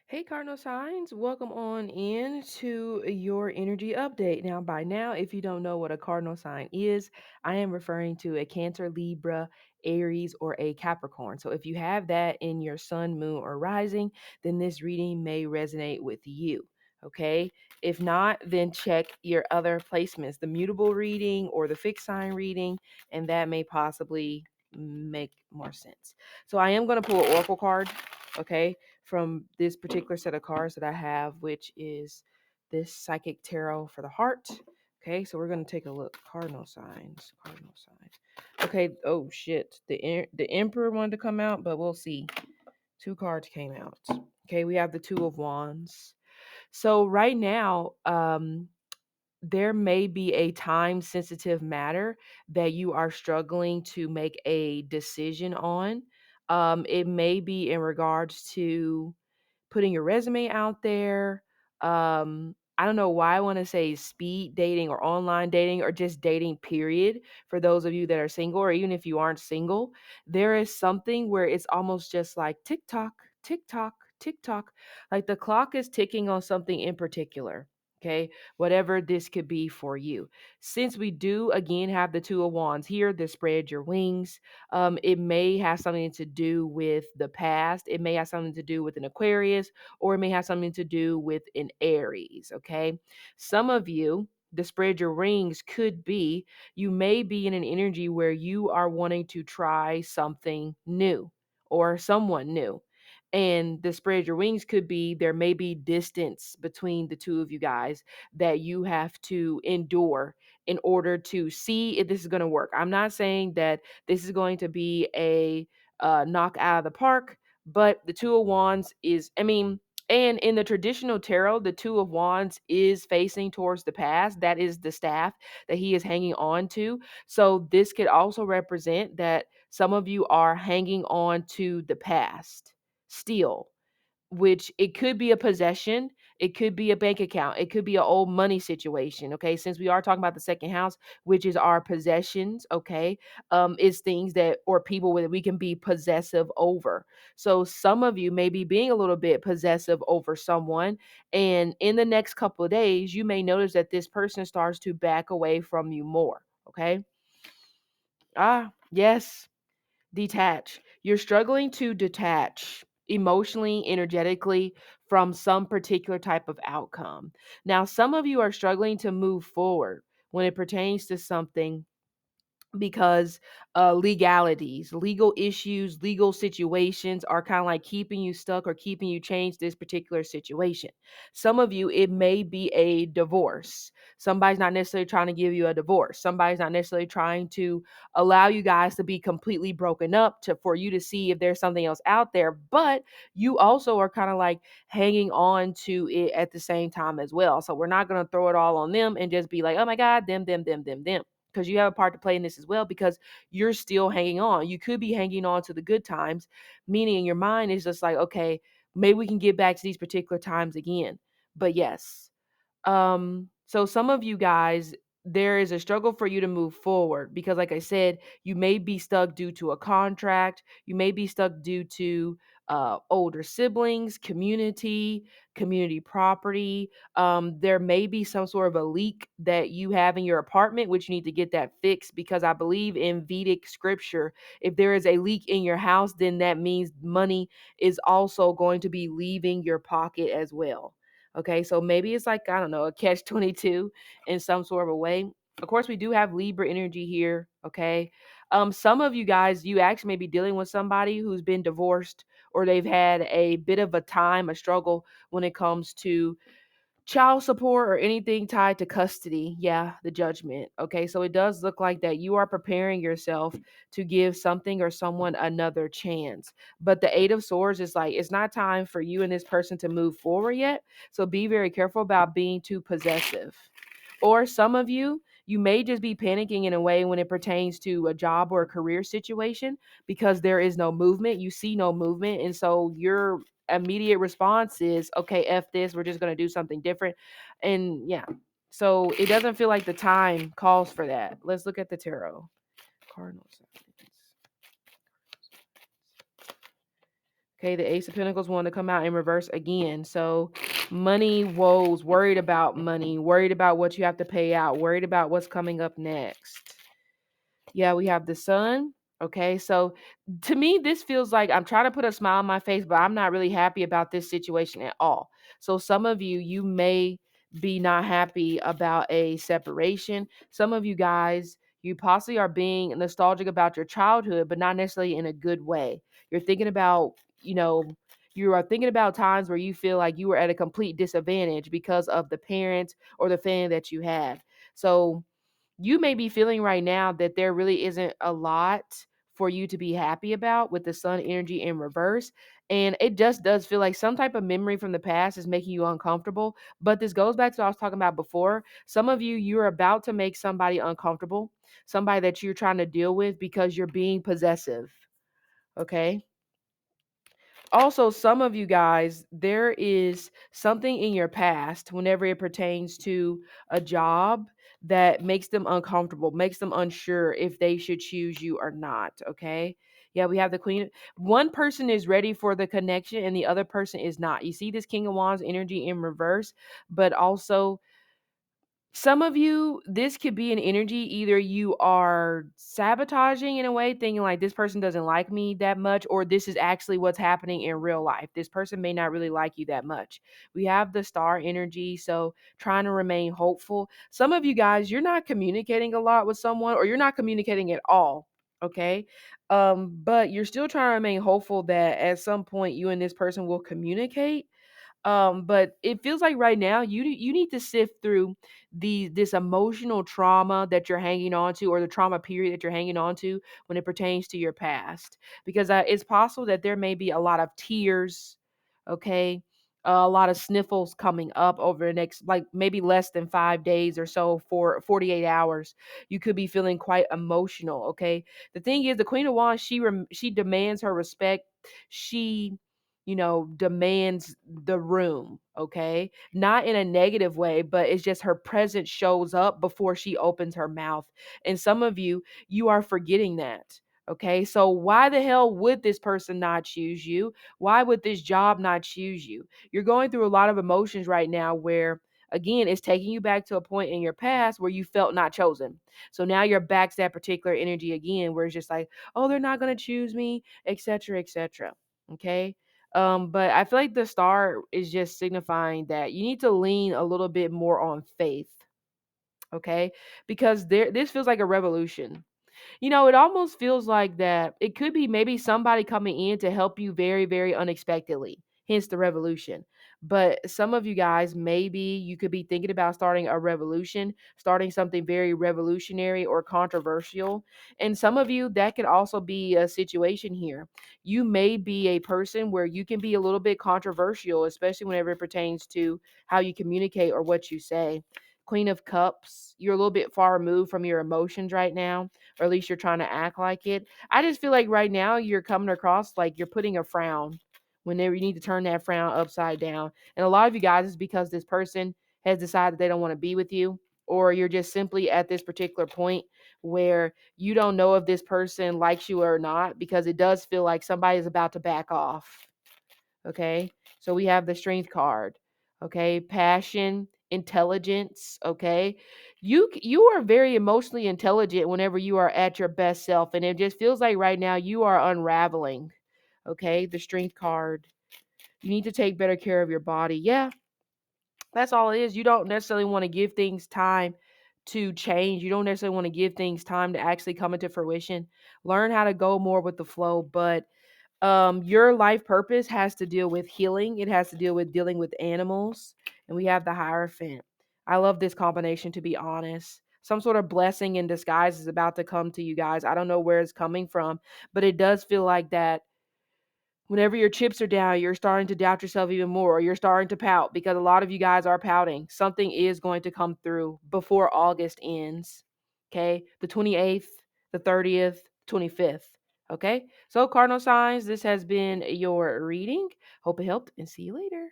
Hey, Cardinal Signs, welcome on in to your energy update. Now, by now, if you don't know what a cardinal sign is, I am referring to a Cancer, Libra, Aries, or a Capricorn. So, if you have that in your sun, moon, or rising, then this reading may resonate with you. Okay. If not, then check your other placements, the mutable reading or the fixed sign reading, and that may possibly make more sense. So, I am going to pull an oracle card. Okay, from this particular set of cards that I have, which is this Psychic Tarot for the heart. Okay, so we're going to take a look. Cardinal signs. Cardinal signs. Okay, oh shit. The Emperor wanted to come out, but we'll see. Two cards came out. Okay, we have the Two of Wands. So right now, there may be a time sensitive matter that you are struggling to make a decision on. It may be in regards to putting your resume out there. I don't know why I want to say speed dating or online dating or just dating, period. For those of you that are single, or even if you aren't single, there is something where it's almost just like tick tock, tick tock, tick tock. Like the clock is ticking on something in particular. Okay, whatever this could be for you. Since we do again have the Two of Wands here, the spread your wings. It may have something to do with the past. It may have something to do with an Aquarius, or it may have something to do with an Aries. Okay. Some of you, the spread your rings could be you may be in an energy where you are wanting to try something new or someone new. And the spread your wings could be there may be distance between the two of you guys that you have to endure in order to see if this is going to work. I'm not saying that this is going to be a knock out of the park, but the Two of Wands is, and in the traditional tarot, the Two of Wands is facing towards the past. That is the staff that he is hanging on to. So this could also represent that some of you are hanging on to the past still, which it could be a possession, it could be a bank account, it could be an old money situation. Okay, since we are talking about the second house, which is our possessions. Okay, is things that or people that we can be possessive over. So some of you may be being a little bit possessive over someone, and in the next couple of days, you may notice that this person starts to back away from you more. Okay, yes, detach. You're struggling to detach emotionally, energetically from some particular type of outcome. Now, some of you are struggling to move forward when it pertains to something because legalities, legal issues, legal situations are kind of like keeping you stuck or keeping you changed this particular situation. Some of you, it may be a divorce. Somebody's not necessarily trying to give you a divorce. Somebody's not necessarily trying to allow you guys to be completely broken up to for you to see if there's something else out there. But you also are kind of like hanging on to it at the same time as well. So we're not going to throw it all on them and just be like, oh my God, them, because you have a part to play in this as well, because you're still hanging on. You could be hanging on to the good times, meaning in your mind is just like, okay, maybe we can get back to these particular times again. But yes, so some of you guys, there is a struggle for you to move forward because, like I said, you may be stuck due to a contract. You may be stuck due to older siblings, community property. There may be some sort of a leak that you have in your apartment, which you need to get that fixed, because I believe in Vedic scripture, if there is a leak in your house, then that means money is also going to be leaving your pocket as well. Okay, so maybe it's like, I don't know, a catch 22 in some sort of a way. Of course, we do have Libra energy here. Okay. Some of you guys, you actually may be dealing with somebody who's been divorced, or they've had a bit of a time, a struggle when it comes to child support or anything tied to custody. Yeah, the judgment. Okay, so it does look like that you are preparing yourself to give something or someone another chance. But the Eight of Swords is like, it's not time for you and this person to move forward yet. So be very careful about being too possessive. Or some of you, you may just be panicking in a way when it pertains to a job or a career situation because there is no movement. You see no movement. And so your immediate response is, okay, F this, we're just going to do something different. And yeah, so it doesn't feel like the time calls for that. Let's look at the tarot. Cardinal signs. Okay, the Ace of Pentacles wanted to come out in reverse again. So money woes, worried about money, worried about what you have to pay out, worried about what's coming up next. Yeah, we have the Sun. Okay, so to me, this feels like I'm trying to put a smile on my face, but I'm not really happy about this situation at all. So some of you, you may be not happy about a separation. Some of you guys, you possibly are being nostalgic about your childhood, but not necessarily in a good way. You're thinking about, you know, you are thinking about times where you feel like you were at a complete disadvantage because of the parents or the family that you had. So you may be feeling right now that there really isn't a lot for you to be happy about with the Sun energy in reverse. And it just does feel like some type of memory from the past is making you uncomfortable. But this goes back to what I was talking about before. Some of you, you're about to make somebody uncomfortable, somebody that you're trying to deal with because you're being possessive. Okay. Also, some of you guys, there is something in your past whenever it pertains to a job that makes them uncomfortable, makes them unsure if they should choose you or not. Okay. Yeah, we have the Queen. One person is ready for the connection and the other person is not. You see this King of Wands energy in reverse, but also some of you, this could be an energy. Either you are sabotaging in a way, thinking like this person doesn't like me that much, or this is actually what's happening in real life. This person may not really like you that much. We have the star energy, so trying to remain hopeful. Some of you guys, you're not communicating a lot with someone, or you're not communicating at all. Okay. But you're still trying to remain hopeful that at some point you and this person will communicate. But it feels like right now you need to sift through this emotional trauma that you're hanging on to, or the trauma period that you're hanging on to when it pertains to your past, because it's possible that there may be a lot of tears. Okay. A lot of sniffles coming up over the next, like maybe less than 5 days or so, for 48 hours. You could be feeling quite emotional. Okay. The thing is, the Queen of Wands, she demands her respect. She, demands the room, okay? Not in a negative way, but it's just her presence shows up before she opens her mouth. And some of you, you are forgetting that. Okay, so why the hell would this person not choose you? Why would this job not choose you? You're going through a lot of emotions right now where, again, it's taking you back to a point in your past where you felt not chosen. So now you're back to that particular energy again, where it's just like, oh, they're not going to choose me, etc., etc. Okay. But I feel like the star is just signifying that you need to lean a little bit more on faith, okay? Because this feels like a revolution. It almost feels like that it could be maybe somebody coming in to help you very, very unexpectedly, hence the revolution. But some of you guys, maybe you could be thinking about starting a revolution, starting something very revolutionary or controversial. And some of you, that could also be a situation here. You may be a person where you can be a little bit controversial, especially whenever it pertains to how you communicate or what you say. Queen of Cups, you're a little bit far removed from your emotions right now, or at least you're trying to act like it. I just feel like right now you're coming across like you're putting a frown whenever you need to turn that frown upside down. And a lot of you guys is because this person has decided they don't want to be with you, or you're just simply at this particular point where you don't know if this person likes you or not, because it does feel like somebody is about to back off. Okay. So we have the Strength card. Okay. Passion, intelligence. Okay. You are very emotionally intelligent whenever you are at your best self. And it just feels like right now you are unraveling. Okay. The Strength card. You need to take better care of your body. Yeah. That's all it is. You don't necessarily want to give things time to change. You don't necessarily want to give things time to actually come into fruition. Learn how to go more with the flow. But your life purpose has to deal with healing. It has to deal with dealing with animals. And we have the Hierophant. I love this combination, to be honest. Some sort of blessing in disguise is about to come to you guys. I don't know where it's coming from, but it does feel like that whenever your chips are down, you're starting to doubt yourself even more, or you're starting to pout, because a lot of you guys are pouting. Something is going to come through before August ends. Okay. The 28th, the 30th, 25th. Okay. So, cardinal signs, this has been your reading. Hope it helped, and see you later.